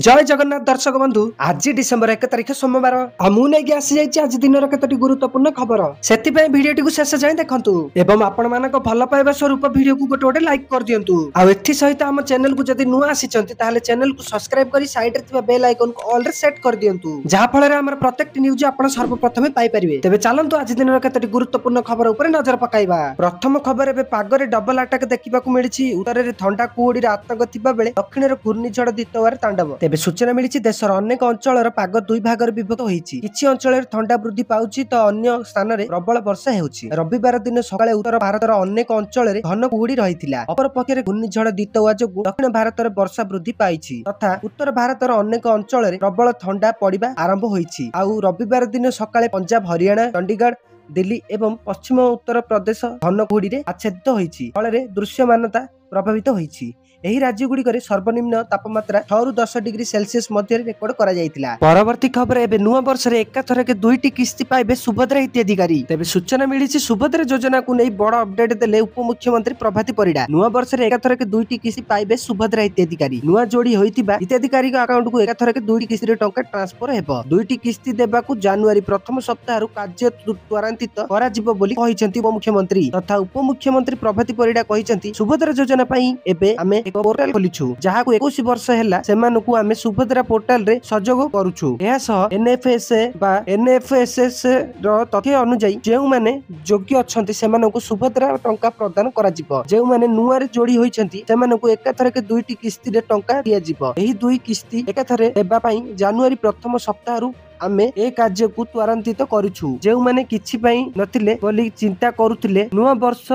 जय जगन्नाथ दर्शक बंधु आज डिसेम्बर 1 तारिख सोमवार मुझे आसी आज दिन कतोटी गुरुत्वपूर्ण खबर से भिडियो शेष जाए देखु एवं आपण मान भल पाइबा स्वरूप भिडियो को गोटे लाइक कर दिंतु आथि सहित आम चैनल को जदि नुआ आसी चैनल को सब्सक्राइब कर साइड रे बेल आइकन को ऑल रे सेट कर दिंतु जहाँ फल आम प्रत्येक न्यूज आप सर्वप्रथम पाइपर तेज चलतु आज दिन कतोटी गुरुत्वपूर्ण खबर उपर नजर पकाइबा। प्रथम खबर एवं पागरे डबल अटैक देखा मिली उत्तर में ठंडा कुहुड़ी आतंक थिबा बेले दक्षिण में घूर्णिझड़ द्वितीय तांडव। तेज सूचना मिली देशर अनेक अंचल पाग दुई भाग विभक्त होती किसी अंचल ठंडा वृद्धि पाउछि तो अन्य स्थान में प्रबल वर्षा हेउछि। रविवार दिन सकाळे उत्तर भारतर अनेक अंचल घन कुहुड़ी रही अपर पक्षे घूर्णिझड़ द्वितीय जोगु दक्षिण भारत में वर्षा वृद्धि पाई तथा उत्तर भारतर अनेक अंचल प्रबल ठंडा पड़ा आरंभ होइछि। आउ रविवार दिन सकाळे पंजाब हरियाणा चंडीगढ़ दिल्ली एवं पश्चिम उत्तर प्रदेश घन कुहुड़ी आच्छादित होइछि फल दृश्यमानता प्रभावित होइछि। एही राज्यगुड़िक सर्वनिम्न तापमात्रा 6 ରୁ 10 डिग्री सेल्सियस मध्य रेकर्ड करा जायतिला। परवर्ती खबर एबे नुआ वर्ष रे एकाथरके दुईटी किस्ती पाइबे सुभद्रा हिताधिकारी। तेबे सूचना मिली सुभद्रा योजना को नहीं बड़ अपडेट देले उपमुख्यमंत्री प्रभाती परिडा। नुआ वर्ष रे एकाथरके दुईटी किस्ती पाइबे सुभद्रा हिताधिकारी। नुआ जोड़ी होइतिबा हिताधिकारी अकाउंट को एकाथरके दुईटी किस्ती रे टंका ट्रांसफर हेबो। दुईटी किस्ती देबाकू जनवरी प्रथम सप्ताह रु कार्य त्वरान्वित करा जिवो बोली कहिसेंती उपमुख्यमंत्री तथा उपमुख्यमंत्री प्रभाती परिडा कहिसेंती सुभद्रा योजना पई एबे आमे पोर्टाल खोलिछु जहां को 21 वर्ष हैला सेमानकु आमे सुभद्रा पोर्टाल रे सहयोग करूछु। एहा सह एनएफएसए बा एनएफएसएस रो तथ्य अनुसार जेउ माने योग्य अछंती सेमानकु सुभद्रा टंका प्रदान करा जिवो। जेउ माने नुआ रे जोड़ी होइछंती सेमानकु एकाथरके दुईटी किस्ती रे टंका दिया जिवो। एही दुई किस्ती एकाथरे देबा पई जनवरी प्रथम सप्ताह रु आमे ए कार्य को त्वरान्वित करूछु। जेउ माने किछि पई नथिले बोली चिंता करूथिले नुआ वर्ष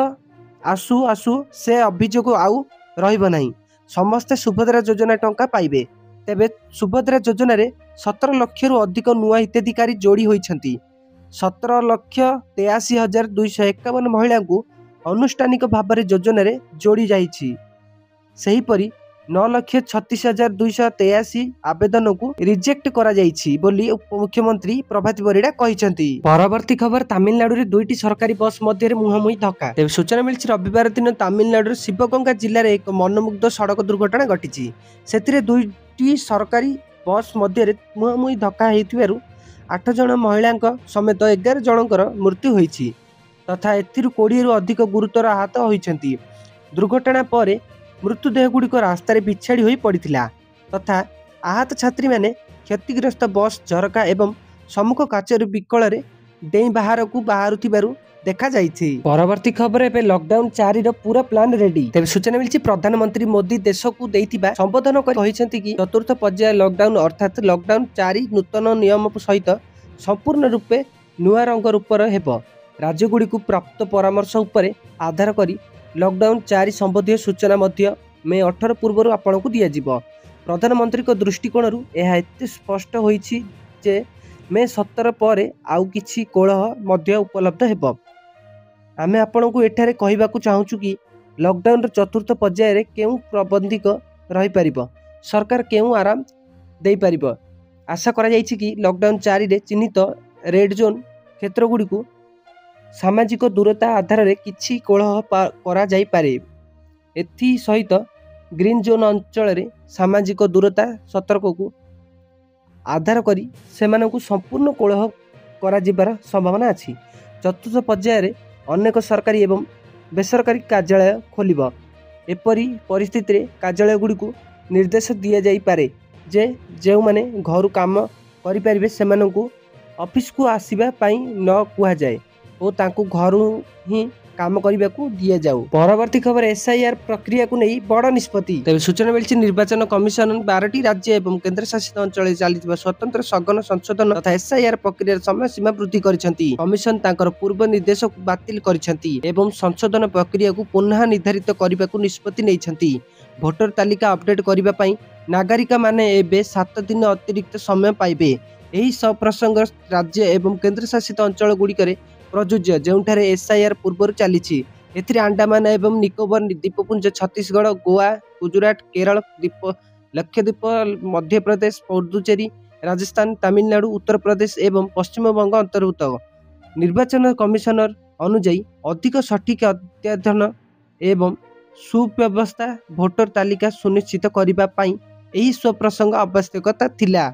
आसु आसु से अभियोग आउ रहिबो नाही समस्ते सुभद्रा योजना टंका पाइबे। तेबे सुभद्रा योजना रे 17 लाख रु अधिक नुआ हिताधिकारी जोड़ी होइछंती। 17,83,251 महिला को अनुष्ठानिक भाव में योजना रे जोड़ी जाइछि। सही परी 9,36,283 आवेदन को रिजेक्ट करा जाइछि बोली उपमुख्यमंत्री प्रभाती परिडा कहिसेंती। परवर्ती खबर तमिलनाडु रे दुईटी सरकारी बस मध्य मुहांमुही धक्का। तेज सूचना मिली रविवार दिन तमिलनाडु शिवगंगा जिले में एक मनमुग्ध सड़क दुर्घटना घटी से दुईटी सरकारी बस मध्य मुहांमुही धक्का होइथिबारु 8 जन महिला समेत 11 जनकर मृत्यु होइछि तथा एथिरु 20 रु अधिक गुरुतर आहत होइछंती। दुर्घटना पर मृत्युदेह गुड़िक रास्तार बिछाड़ी हो पड़ा तथा आहत छात्री माने क्षतिग्रस्त बस झरका एवं सम्मुख काचर विकल डेई बाहर को बाहरुथिबारु देखा जाइछि। परवर्ती खबर एबे लॉकडाउन 4 रो पूरा प्लान रेडी। तेबे सूचना मिली प्रधानमंत्री मोदी देश को देइतिबा संबोधन कहिसेंती कि चतुर्थ पर्याय लॉकडाउन अर्थात लॉकडाउन 4 नूतन नियम सहित संपूर्ण रूपे नुआ रंग रूपर हेबो। राज्यगुड़ी को प्राप्त परामर्श उपरे आधार करी लॉकडाउन 4 संबंधी सूचना मध्य मे 18 पूर्व आपन को दिया जिवो। प्रधानमंत्री को दृष्टिकोण यह एते स्पष्ट होइछि जे मे 17 पर आउ किछि कोलह मध्य उपलब्ध हेबो। आमे आपन को एठारे कहिबाकू चाहूछु कि लॉकडाउन चतुर्थ पर्याय रे केउ प्रबंधिक रही परिबो सरकार केउ आराम देई परिबो। आशा करा जाइछि कि लॉकडाउन 4 रे चिन्हित रेड जोन क्षेत्र गुडी को सामाजिक दूरता आधार रे किछि कोलह करा जाई पारे। एथि सहित ग्रीन जोन अंचल रे सामाजिक दूरता सतर्क को आधार करी सेमानकु संपूर्ण कोलह करा जिबार संभावना अछि। चतुर्थ पर्याय रे अनेक सरकारी एवं बेसरकारी कार्यालय खोलिबो। एपरी परिस्थिति रे कार्यालय गुडी को निर्देश दिया जाई पारे जे जेउ माने घर काम करि परिबे सेमानकु ऑफिस को आसीबा पई न कुहा जाए और तांकु घरु ही काम करने को दिया जाऊ। परवर्ती खबर एसआईआर प्रक्रिया को नहीं बड़ निष्पत्ति। तेज सूचना मिली निर्वाचन कमिशन 12टी राज्य एवं केंद्र शासित अंचल चली स्वतंत्र सघन संशोधन तथा एसआईआर प्रक्रिया समय सीमा वृद्धि करिसेंती। कमिशन तांकर पूर्व निर्देश को बातिल करिसेंती एवं संशोधन प्रक्रिया को पुनः निर्धारित करने को निष्पत्ति नैछंती। भोटर तालिका अपडेट करने पाई नागरिक माने एबे 7 दिन अतिरिक्त समय पाइबे। एही सब प्रसंग राज्य एवं केंद्र शासित अंचल गुड़िक प्रযোज्य जोठारे एसआईआर पूर्व चली। एथिरे अंडमान एवं निकोबर द्वीपपुंज छत्तीसगढ़ गोवा गुजरात केरल लक्षद्वीप मध्य प्रदेश पुडुचेरी राजस्थान तमिलनाडु उत्तर प्रदेश एवं पश्चिम बंग अंतर्भुक्त। निर्वाचन कमिशनर अनुजाई अधिक सठिक अध्ययन एवं सुव्यवस्था भोटर तालिका सुनिश्चित करने ଏହି ସ୍ୱପ୍ରସଙ୍ଗ ଆବଶ୍ୟକତା ଥିଲା।